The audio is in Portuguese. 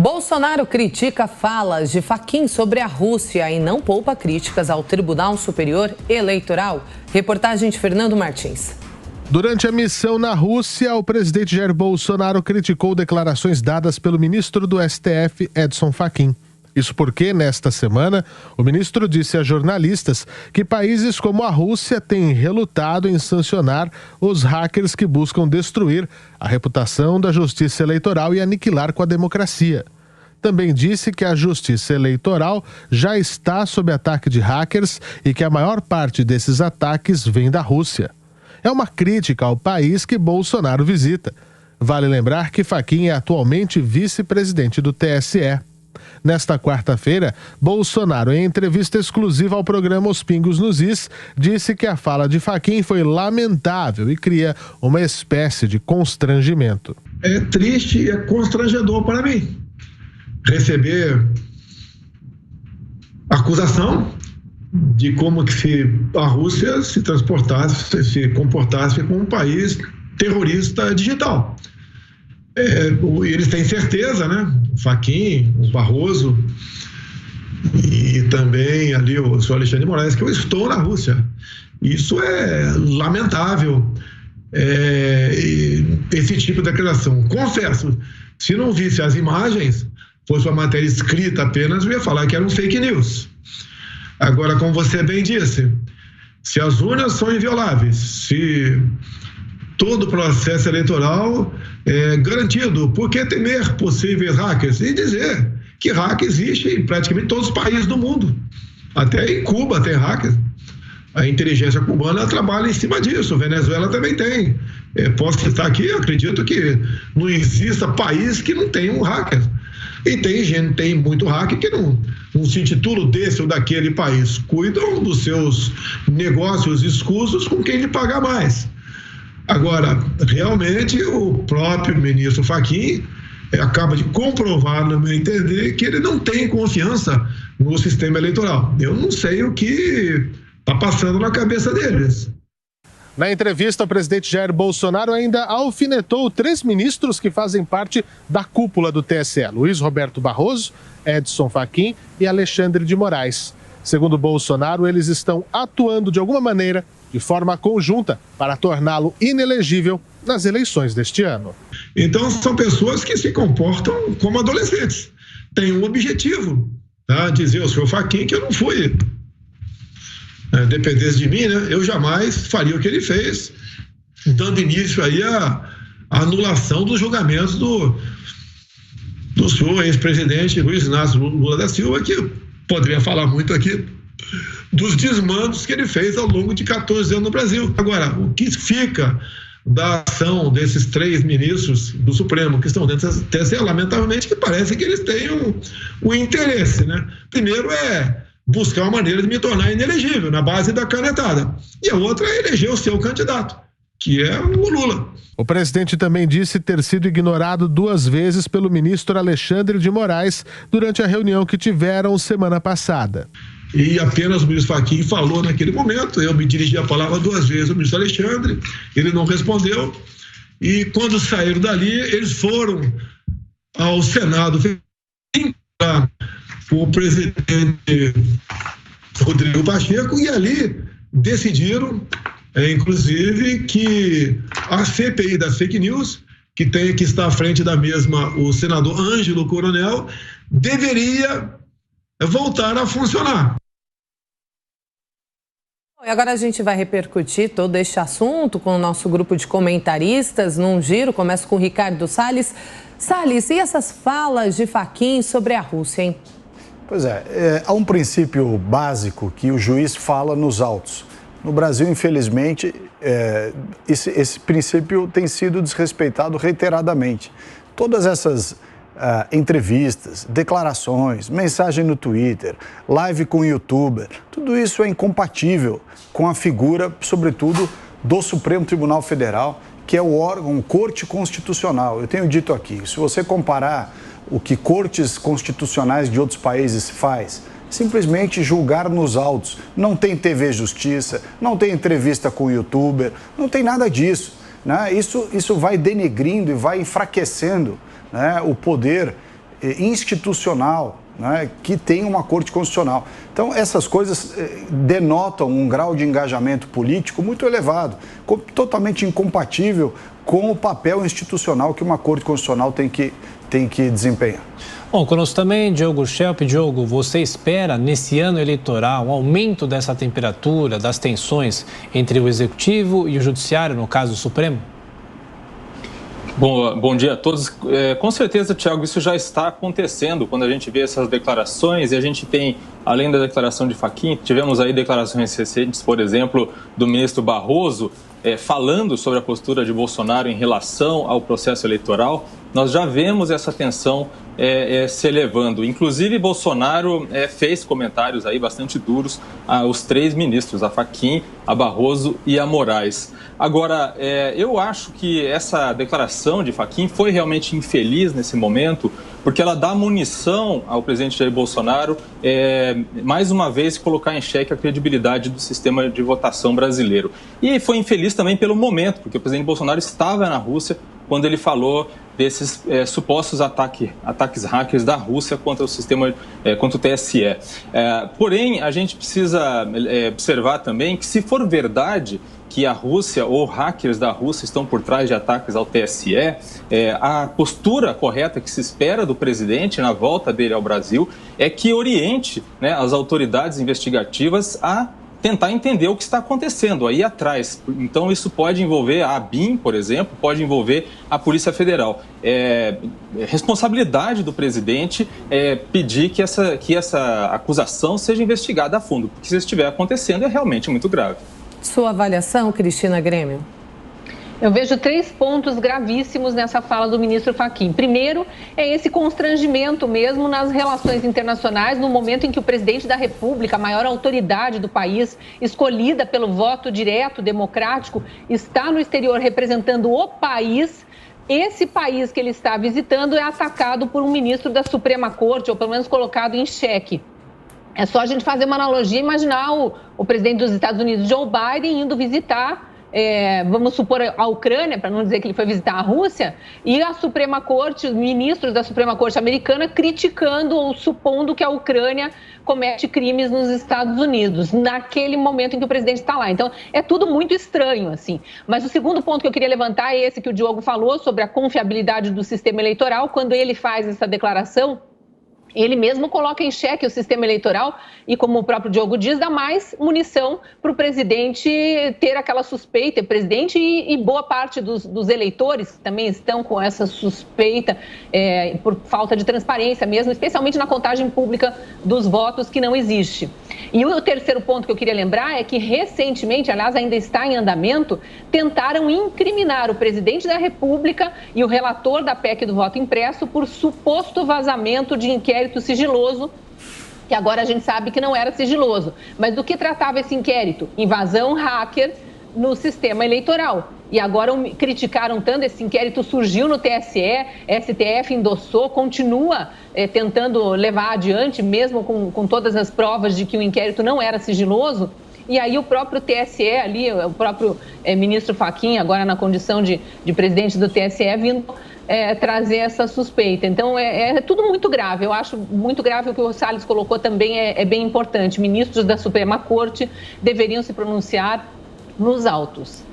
Bolsonaro critica falas de Fachin sobre a Rússia e não poupa críticas ao Tribunal Superior Eleitoral. Reportagem de Fernando Martins. Durante a missão na Rússia, o presidente Jair Bolsonaro criticou declarações dadas pelo ministro do STF, Edson Fachin. Isso porque, nesta semana, o ministro disse a jornalistas que países como a Rússia têm relutado em sancionar os hackers que buscam destruir a reputação da justiça eleitoral e aniquilar com a democracia. Também disse que a justiça eleitoral já está sob ataque de hackers e que a maior parte desses ataques vem da Rússia. É uma crítica ao país que Bolsonaro visita. Vale lembrar que Fachin é atualmente vice-presidente do TSE. Nesta quarta-feira, Bolsonaro, em entrevista exclusiva ao programa Os Pingos nos Is, disse que a fala de Fachin foi lamentável e cria uma espécie de constrangimento. É triste e é constrangedor para mim receber acusação de como que se a Rússia se comportasse como um país terrorista digital. Eles têm certeza, né? O Fachin, o Barroso e também ali o senhor Alexandre de Moraes, que eu estou na Rússia. Isso é lamentável, esse tipo de declaração. Confesso, se não visse as imagens, fosse uma matéria escrita apenas, eu ia falar que era um fake news. Agora, como você bem disse, se as urnas são invioláveis, se todo o processo eleitoral é garantido, por que temer possíveis hackers? E dizer que hack existe em praticamente todos os países do mundo. Até em Cuba tem hackers. A inteligência cubana trabalha em cima disso, Venezuela também tem. Posso citar aqui, eu acredito que não exista país que não tenha um hacker. E tem muito hacker que não se intitula desse ou daquele país. Cuidam dos seus negócios escusos com quem lhe pagar mais. Agora, realmente, o próprio ministro Fachin acaba de comprovar, no meu entender, que ele não tem confiança no sistema eleitoral. Eu não sei o que está passando na cabeça deles. Na entrevista, o presidente Jair Bolsonaro ainda alfinetou 3 ministros que fazem parte da cúpula do TSE: Luiz Roberto Barroso, Edson Fachin e Alexandre de Moraes. Segundo Bolsonaro, eles estão atuando de alguma maneira, de forma conjunta, para torná-lo inelegível nas eleições deste ano. Então, são pessoas que se comportam como adolescentes. Tem um objetivo, tá? Dizer ao senhor Fachin que eu não fui. Dependesse de mim, né? Eu jamais faria o que ele fez, dando início aí à anulação dos julgamentos do senhor ex-presidente Luiz Inácio Lula da Silva, que poderia falar muito aqui dos desmandos que ele fez ao longo de 14 anos no Brasil. Agora, o que fica da ação desses 3 ministros do Supremo que estão dentro do TSE, lamentavelmente, que parece que eles têm um interesse, né? Primeiro é buscar uma maneira de me tornar inelegível, na base da canetada. E a outra é eleger o seu candidato, que é o Lula. O presidente também disse ter sido ignorado 2 vezes pelo ministro Alexandre de Moraes durante a reunião que tiveram semana passada. E apenas o ministro Fachin falou naquele momento, eu me dirigi a palavra 2 vezes ao ministro Alexandre, ele não respondeu, e quando saíram dali, eles foram ao Senado o presidente Rodrigo Pacheco, e ali decidiram, inclusive, que a CPI das fake news, que está à frente da mesma o senador Ângelo Coronel, deveria voltar a funcionar. E agora a gente vai repercutir todo este assunto com o nosso grupo de comentaristas num giro. Começo com o Ricardo Salles. Salles, e essas falas de Fachin sobre a Rússia, hein? Pois há um princípio básico que o juiz fala nos autos. No Brasil, infelizmente, esse princípio tem sido desrespeitado reiteradamente. Todas essas entrevistas, declarações, mensagem no Twitter, live com o youtuber, tudo isso é incompatível com a figura, sobretudo, do Supremo Tribunal Federal, que é o órgão Corte Constitucional. Eu tenho dito aqui, se você comparar o que cortes constitucionais de outros países faz, simplesmente julgar nos autos. Não tem TV Justiça, não tem entrevista com o youtuber, não tem nada disso, né? Isso vai denegrindo e vai enfraquecendo, né, o poder institucional, né, que tem uma Corte Constitucional. Então, essas coisas denotam um grau de engajamento político muito elevado, totalmente incompatível com o papel institucional que uma Corte Constitucional tem que desempenhar. Bom, conosco também, Diogo Schelp. Diogo, você espera, nesse ano eleitoral, um aumento dessa temperatura, das tensões entre o Executivo e o Judiciário, no caso, o Supremo? Bom dia a todos. Com certeza, Thiago, isso já está acontecendo quando a gente vê essas declarações e a gente tem, além da declaração de Fachin, tivemos aí declarações recentes, por exemplo, do ministro Barroso, falando sobre a postura de Bolsonaro em relação ao processo eleitoral. Nós já vemos essa tensão se elevando. Inclusive, Bolsonaro fez comentários aí bastante duros aos 3 ministros, a Fachin, a Barroso e a Moraes. Agora, eu acho que essa declaração de Fachin foi realmente infeliz nesse momento, porque ela dá munição ao presidente Jair Bolsonaro, mais uma vez, colocar em xeque a credibilidade do sistema de votação brasileiro. E foi infeliz também pelo momento, porque o presidente Bolsonaro estava na Rússia quando ele falou desses supostos ataques hackers da Rússia contra o sistema, contra o TSE. Porém, a gente precisa observar também que, se for verdade que a Rússia ou hackers da Rússia estão por trás de ataques ao TSE, a postura correta que se espera do presidente na volta dele ao Brasil é que oriente, né, as autoridades investigativas a tentar entender o que está acontecendo aí atrás. Então, isso pode envolver a ABIN, por exemplo, pode envolver a Polícia Federal. Responsabilidade do presidente pedir que essa acusação seja investigada a fundo, porque se isso estiver acontecendo é realmente muito grave. Sua avaliação, Cristina Grêmio? Eu vejo 3 pontos gravíssimos nessa fala do ministro Fachin. Primeiro, é esse constrangimento mesmo nas relações internacionais, no momento em que o presidente da República, a maior autoridade do país, escolhida pelo voto direto, democrático, está no exterior representando o país. Esse país que ele está visitando é atacado por um ministro da Suprema Corte, ou pelo menos colocado em xeque. É só a gente fazer uma analogia e imaginar o presidente dos Estados Unidos, Joe Biden, indo visitar, vamos supor, a Ucrânia, para não dizer que ele foi visitar a Rússia, e a Suprema Corte, os ministros da Suprema Corte americana criticando ou supondo que a Ucrânia comete crimes nos Estados Unidos, naquele momento em que o presidente está lá. Então, é tudo muito estranho, assim. Mas o segundo ponto que eu queria levantar é esse que o Diogo falou, sobre a confiabilidade do sistema eleitoral. Quando ele faz essa declaração, ele mesmo coloca em xeque o sistema eleitoral e, como o próprio Diogo diz, dá mais munição para o presidente ter aquela suspeita, presidente e boa parte dos eleitores que também estão com essa suspeita por falta de transparência mesmo, especialmente na contagem pública dos votos, que não existe. E o terceiro ponto que eu queria lembrar é que recentemente, aliás, ainda está em andamento, tentaram incriminar o presidente da República e o relator da PEC do voto impresso por suposto vazamento de inquérito sigiloso, que agora a gente sabe que não era sigiloso. Mas do que tratava esse inquérito? Invasão hacker no sistema eleitoral. E agora criticaram tanto, esse inquérito surgiu no TSE, STF endossou, continua tentando levar adiante, mesmo com todas as provas de que o inquérito não era sigiloso. E aí o próprio TSE ali, o próprio ministro Fachin, agora na condição de presidente do TSE, vindo trazer essa suspeita. Então, é tudo muito grave. Eu acho muito grave o que o Salles colocou também, é bem importante. Ministros da Suprema Corte deveriam se pronunciar nos autos.